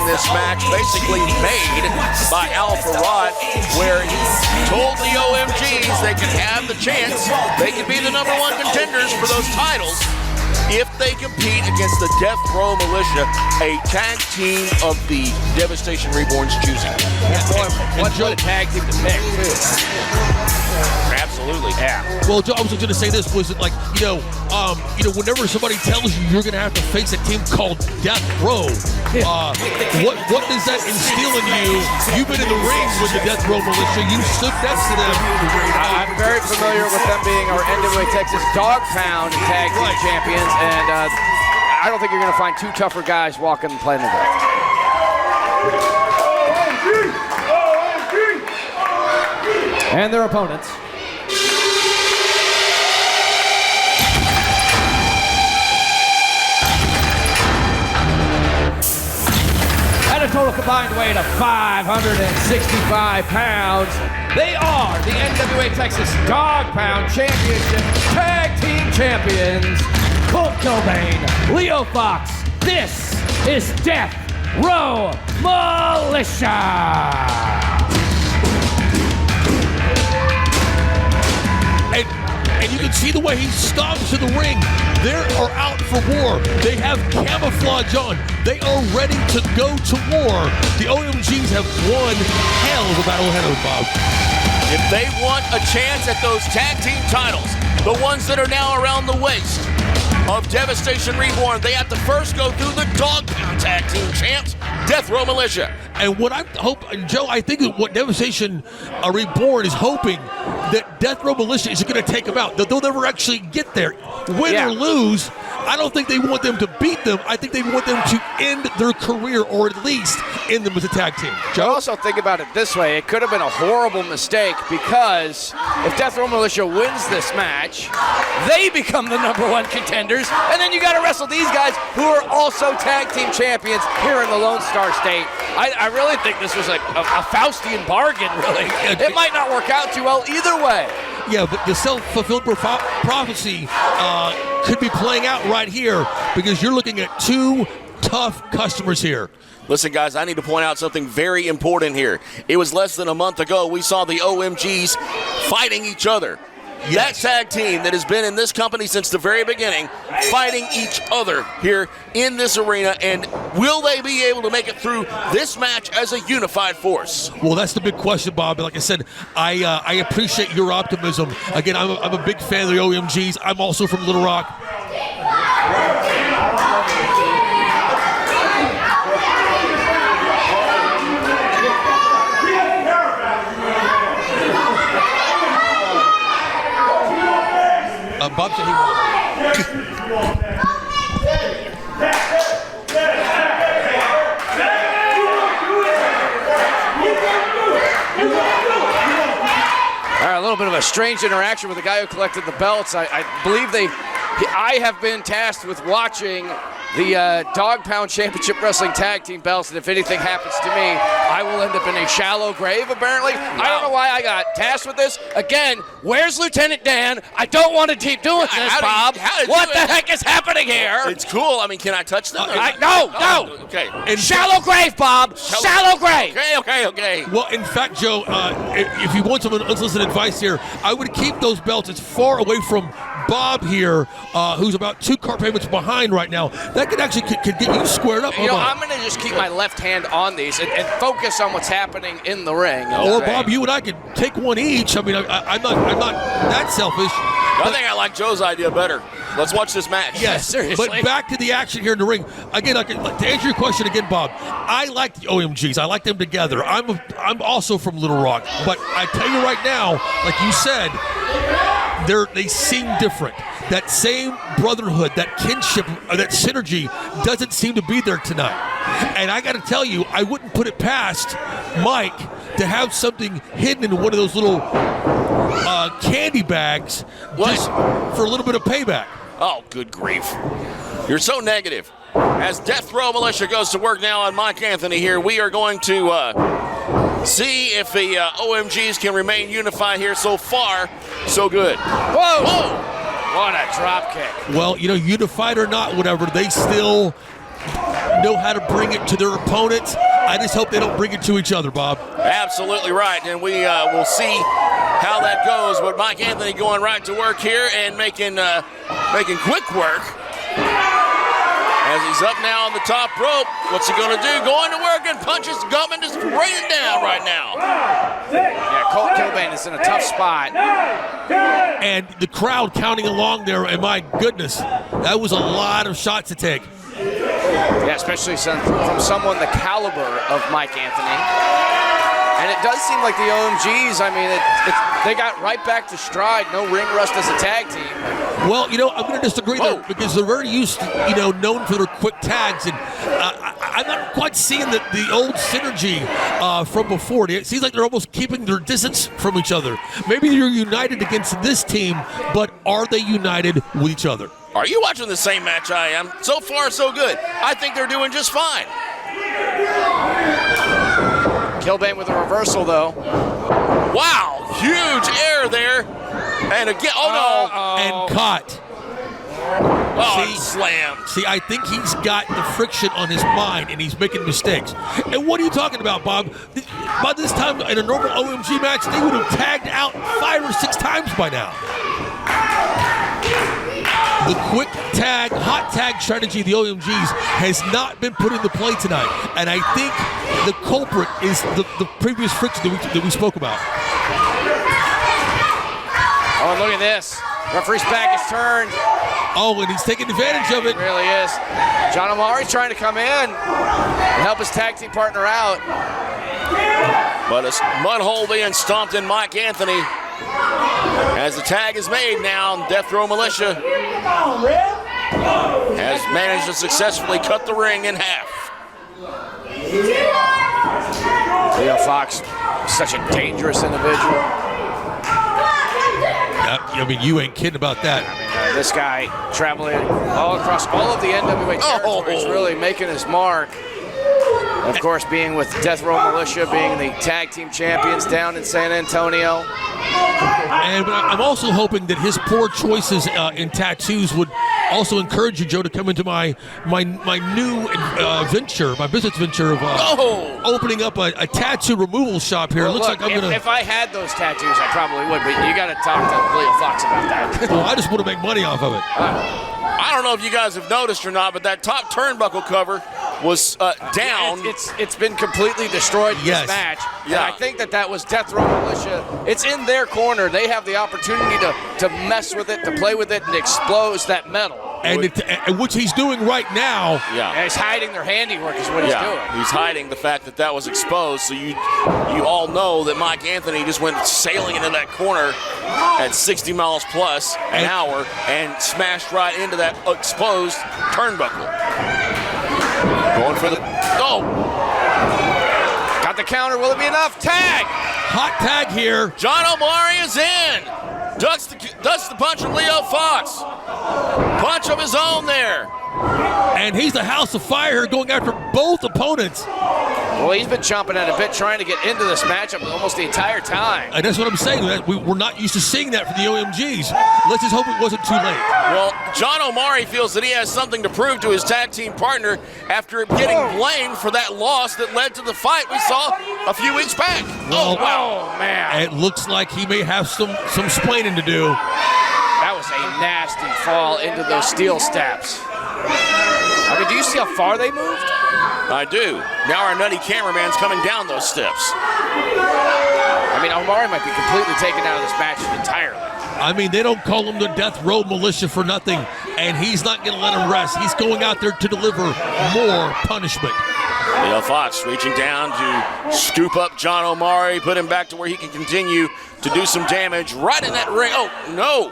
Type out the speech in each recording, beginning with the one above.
this match basically made by Alpha Rod, where he told the OMGs they could have the chance, they could be the #1 contenders for those titles if they compete against the Death Row Militia, a tag team of the Devastation Reborn's choosing. What a tag team to pick, too. Absolutely. Yeah. Well, Joe, I was going to say this, was it like, whenever somebody tells you you're going to have to face a team called Death Row, what does that instill in you? You've been in the ring with the Death Row Militia. You stood next to them. I'm very familiar with them being our NWA Texas Dog Pound tag team champions, and I don't think you're going to find two tougher guys walking the planet there. And their opponents. At a total combined weight of 565 pounds, they are the NWA Texas Dog Pound Championship Tag Team Champions, Colt Cobain, Leo Fox. This is Death Row Militia. And you can see the way he stomps in the ring. They are out for war. They have camouflage on. They are ready to go to war. The OMGs have one hell of a battle ahead of them, Bob. If they want a chance at those tag team titles, the ones that are now around the waist of Devastation Reborn, they have to first go through the Dog Pound Tag Team champs, Death Row Militia. And what I hope, Joe, I think what Devastation Reborn is hoping that Death Row Militia is going to take them out. That they'll never actually get there. Win or lose, I don't think they want them to beat them. I think they want them to end their career, or at least end them as a tag team. Joe? I also think about it this way. It could have been a horrible mistake, because if Death Row Militia wins this match, they become the #1 contenders, and then you got to wrestle these guys who are also tag team champions here in the Lone Star State. I really think this was like a Faustian bargain, really. It might not work out too well either way. Yeah, but the self-fulfilled prophecy could be playing out right here, because you're looking at two tough customers here. Listen, guys, I need to point out something very important here. It was less than a month ago we saw the OMGs fighting each other. Yes. That tag team that has been in this company since the very beginning, fighting each other here in this arena, and will they be able to make it through this match as a unified force? Well, that's the big question, Bob. Like I said, I appreciate your optimism. Again, I'm a big fan of the OMGs. I'm also from Little Rock. Bob said he won. All right, a little bit of a strange interaction with the guy who collected the belts. I believe I have been tasked with watching the Dog Pound Championship Wrestling Tag Team belts, and if anything happens to me, I will end up in a shallow grave, apparently. I don't know why I got tasked with this. Again, where's Lieutenant Dan? I don't want to keep doing this, Bob. What the heck is happening here? It's cool. I mean, can I touch them? No. Okay. And shallow grave, Bob. Shallow grave. Okay. Well, in fact, Joe, if you want some unsolicited advice here, I would keep those belts as far away from Bob here, who's about 2 car payments behind right now. That could actually could get you squared up. I'm going to just keep my left hand on these and focus on what's happening in the ring. Or Bob, you and I could take one each. I mean, I'm not that selfish. I think I like Joe's idea better. Let's watch this match. Yes, seriously. But back to the action here in the ring. Again, to answer your question again, Bob, I like the OMGs. I like them together. I'm also from Little Rock, but I tell you right now, like you said, they seem different. That same brotherhood, that kinship, that synergy doesn't seem to be there tonight. And I got to tell you, I wouldn't put it past Mike to have something hidden in one of those little candy bags just for a little bit of payback. Oh, good grief. You're so negative. As Death Row Militia goes to work now on Mike Anthony here, we are going to see if the OMGs can remain unified here. So far, so good. Whoa! What a drop kick. Well, unified or not, whatever, they still know how to bring it to their opponents. I just hope they don't bring it to each other, Bob. Absolutely right, and we will see how that goes. But Mike Anthony going right to work here and making quick work. As he's up now on the top rope, what's he going to do? Going to work and punches Gutman just raining down right now. Yeah, Colt Kilbane is in a tough spot. And the crowd counting along there, and my goodness, that was a lot of shots to take. Yeah, especially from someone the caliber of Mike Anthony. And it does seem like the OMGs, I mean, they got right back to stride. No ring rust as a tag team. Well, I'm going to disagree there because they're very used to, known for their quick tags. And I'm not quite seeing the old synergy from before. It seems like they're almost keeping their distance from each other. Maybe they're united against this team, but are they united with each other? Are you watching the same match I am? So far, so good. I think they're doing just fine. Kilbane with a reversal, though. Wow, huge error there. And again, And caught. Slammed. See, I think he's got the friction on his mind, and he's making mistakes. And what are you talking about, Bob? By this time, in a normal OMG match, they would have tagged out 5 or 6 times by now. The quick tag, hot tag strategy of the OMGs has not been put into play tonight. And I think the culprit is the previous friction that we spoke about. Oh, look at this. Referee's back is turned. Oh, and he's taking advantage of it. He really is. John Omari's trying to come in and help his tag team partner out. But a mud hole being stomped in Mike Anthony. As the tag is made now, Death Row Militia has managed to successfully cut the ring in half. Leo Fox, such a dangerous individual. I mean, you ain't kidding about that. I mean, this guy traveling all across all of the NWA territories, really making his mark. Of course, being with Death Row Militia, being the tag team champions down in San Antonio. But I'm also hoping that his poor choices in tattoos would also encourage you, Joe, to come into my new venture, my business venture of opening up a tattoo removal shop here. Well, it looks look, like I'm going to... If I had those tattoos, I probably would, but you got to talk to Leo Fox about that. Well, I just want to make money off of it. I don't know if you guys have noticed or not, but that top turnbuckle cover was down. It's been completely destroyed in this match. Yeah. And I think that was Death Row Militia. It's in their corner. They have the opportunity to mess with it, to play with it, and expose that metal. And which he's doing right now. Yeah. And he's hiding their handiwork is what he's doing. He's hiding the fact that was exposed. So you all know that Mike Anthony just went sailing into that corner at 60 miles plus an hour and smashed right into that exposed turnbuckle. Going for the... Got the counter. Will it be enough? Tag! Hot tag here. John Omari is in. Ducks the punch of Leo Fox. Punch of his own there. And he's the house of fire going after both opponents. Well, he's been chomping at a bit trying to get into this matchup almost the entire time. And that's what I'm saying. We're not used to seeing that from the OMGs. Let's just hope it wasn't too late. Well, John Omari feels that he has something to prove to his tag team partner after getting blamed for that loss that led to the fight we saw a few weeks back. Well, wow, man. It looks like he may have some splaining to do. That was a nasty fall into those steel steps. I mean, do you see how far they moved? I do. Now our nutty cameraman's coming down those steps. I mean, Omari might be completely taken out of this match entirely. I mean, they don't call him the Death Row Militia for nothing, and he's not going to let him rest. He's going out there to deliver more punishment. Leo Fox reaching down to scoop up John Omari, put him back to where he can continue to do some damage right in that ring. Oh, no.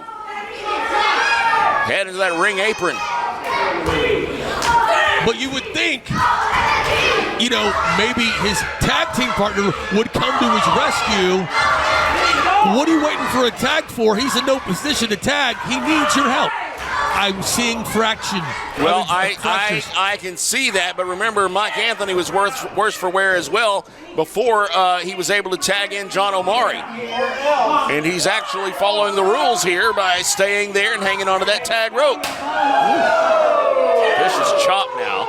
Head into that ring apron. But you would think, maybe his tag team partner would come to his rescue. What are you waiting for a tag for? He's in no position to tag. He needs your help. I'm seeing fraction. Well, I can see that, but remember, Mike Anthony was worse for wear as well before he was able to tag in John Omari. And he's actually following the rules here by staying there and hanging onto that tag rope. Vicious chop now.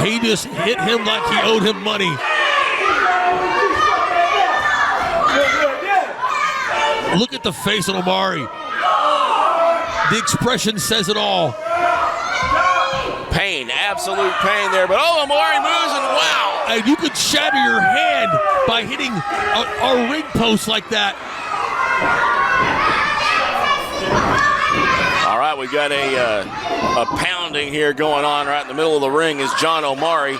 He just hit him like he owed him money. Look at the face of Omari. The expression says it all. Pain, absolute pain there. But Omari moves, and wow. And you could shatter your hand by hitting a ring post like that. All right, we got a pounding here going on right in the middle of the ring as John Omari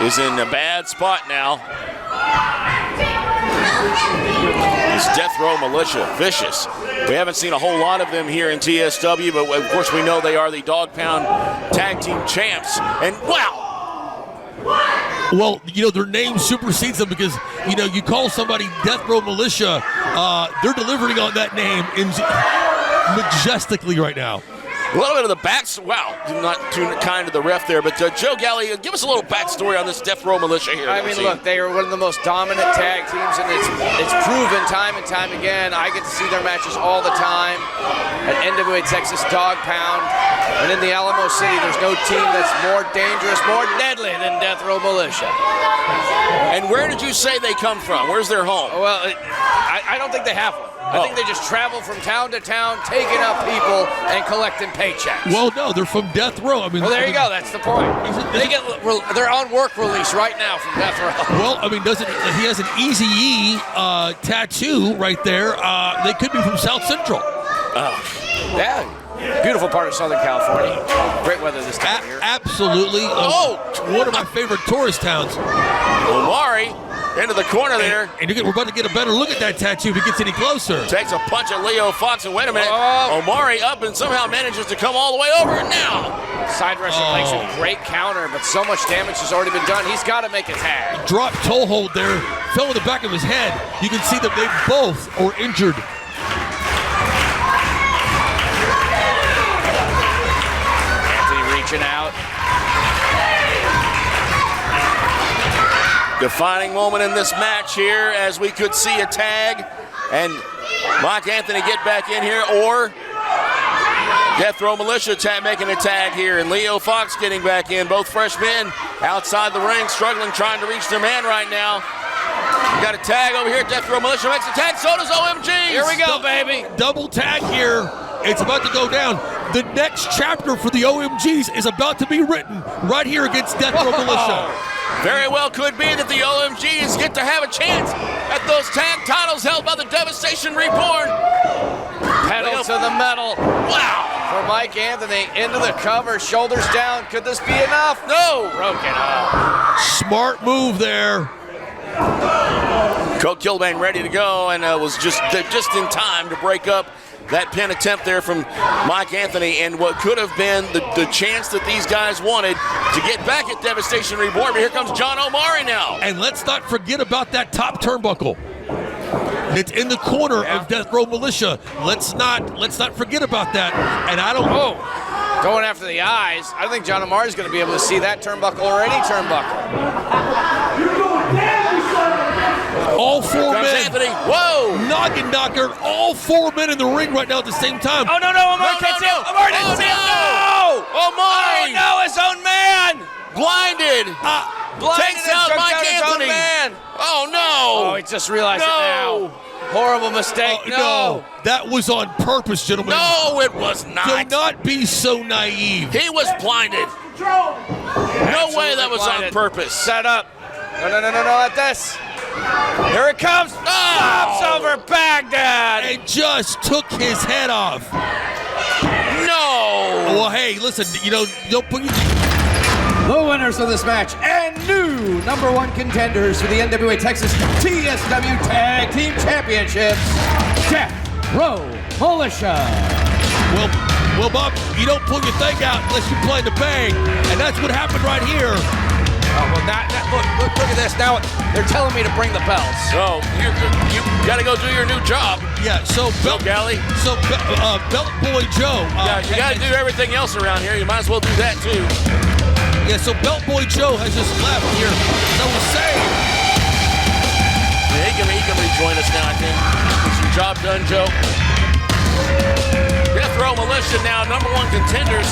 is in a bad spot now. This Death Row Militia, vicious. We haven't seen a whole lot of them here in TSW, but of course we know they are the Dog Pound Tag Team Champs. And wow! Well, their name supersedes them because, you call somebody Death Row Militia, they're delivering on that name majestically right now. A little bit of the wow, not too kind to the ref there, but Joe Galley, give us a little backstory on this Death Row Militia here. I mean, look, they are one of the most dominant tag teams, and it's proven time and time again. I get to see their matches all the time at NWA Texas Dog Pound, and in the Alamo City, there's no team that's more dangerous, more deadly than Death Row Militia. And where did you say they come from? Where's their home? Well, I don't think they have one. I think they just travel from town to town, taking up people and collecting paychecks. Well, no, they're from Death Row. Well, there you go. That's the point. They're on work release right now from Death Row. Well, I mean, he has an Eazy-E tattoo right there. They could be from South Central. Yeah. Beautiful part of Southern California. Great weather this time of year. Absolutely. One of my favorite tourist towns. Omari into the corner there. And we're about to get a better look at that tattoo if it gets any closer. Takes a punch at Leo Fox, and wait a minute. Omari up and somehow manages to come all the way over, and now. Side wrestling makes a great counter, but so much damage has already been done. He's got to make a tag. Dropped toe hold there. Fell in the back of his head. You can see that they both are injured. Out. Defining moment in this match here as we could see a tag and Mike Anthony get back in here, or Death Row Militia making a tag here, and Leo Fox getting back in. Both fresh men outside the ring struggling, trying to reach their man right now. We got a tag over here. Death Row Militia makes a tag, so does OMG. Here we go, baby. Double tag here. It's about to go down. The next chapter for the OMGs is about to be written right here against Death Row Militia. Very well could be that the OMGs get to have a chance at those tag titles held by the Devastation Reborn. Pedal to the metal. Wow. For Mike Anthony, into the cover, shoulders down. Could this be enough? No. Broken up. Smart move there. Coach Kilbane ready to go, and was just in time to break up that pin attempt there from Mike Anthony, and what could have been the chance that these guys wanted to get back at Devastation Reborn. But here comes John Omari now. And let's not forget about that top turnbuckle. It's in the corner of Death Row Militia. Let's not forget about that. And I don't know. Going after the eyes. I don't think John Omari's going to be able to see that turnbuckle or any turnbuckle. All four men. Anthony. Whoa! Noggin knocker. All four men in the ring right now at the same time. Oh, no, Omari can't see him. Omari didn't see him. No! Omari! Oh, no, his own man! Blinded. Takes out Mike Anthony. Oh, no. Oh, he just realized it now. Horrible mistake. No. That was on purpose, gentlemen. No, it was not. Do not be so naive. He was blinded. No way that was on purpose. Set up. No, at this. Here it comes. Pops over Baghdad. And just took his head off. No. Well, hey, listen, don't put The winners of this match and new #1 contenders for the NWA Texas TSW Tag Team Championships, Death Row Militia. Well, Bob, you don't pull your thing out unless you play the bang, and that's what happened right here. Look at this. Now they're telling me to bring the belts. So you got to go do your new job. Yeah. So Belt Boy Joe. You got to do everything else around here. You might as well do that too. Yeah. So Belt Boy Joe has just left here. As I was saying. Yeah, he can rejoin us now. I think. Is your job done, Joe? Death Row Militia now #1 contenders.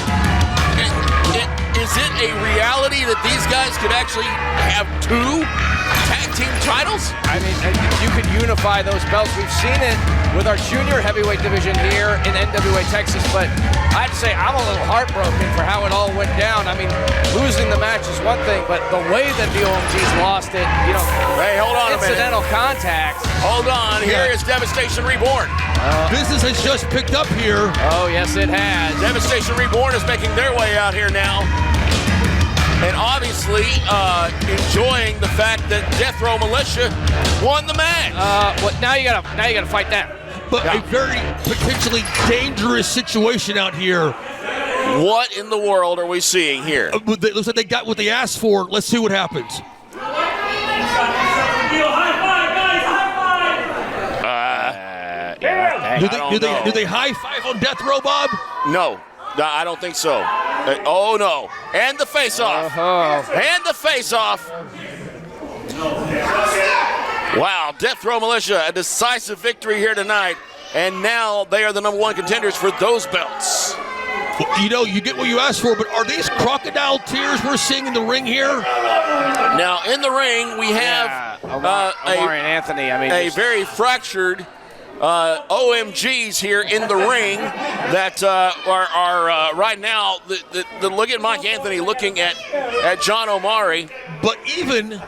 Is it a reality that that these guys could actually have 2 tag team titles? I mean, you could unify those belts. We've seen it with our junior heavyweight division here in NWA Texas, but I'd say I'm a little heartbroken for how it all went down. I mean, losing the match is one thing, but the way that the OMGs lost it, hey, hold on a minute. Incidental contact. Hold on, here is Devastation Reborn. Business has just picked up here. Oh, yes, it has. Devastation Reborn is making their way out here now. And obviously enjoying the fact that Death Row Militia won the match. Well, now you gotta fight that. But a very potentially dangerous situation out here. What in the world are we seeing here? It looks like they got what they asked for. Let's see what happens. Do they high five on Death Row, Bob? No, I don't think so. Oh no! And the face off. And the face off. Wow, Death Row Militia, a decisive victory here tonight, and now they are the #1 contenders for those belts. Well, you get what you asked for, but are these crocodile tears we're seeing in the ring here? Now, in the ring, we have Omar and Anthony. I mean, a very fractured OMGs here in the ring that are right now. Look at Mike Anthony looking at John Omari. But even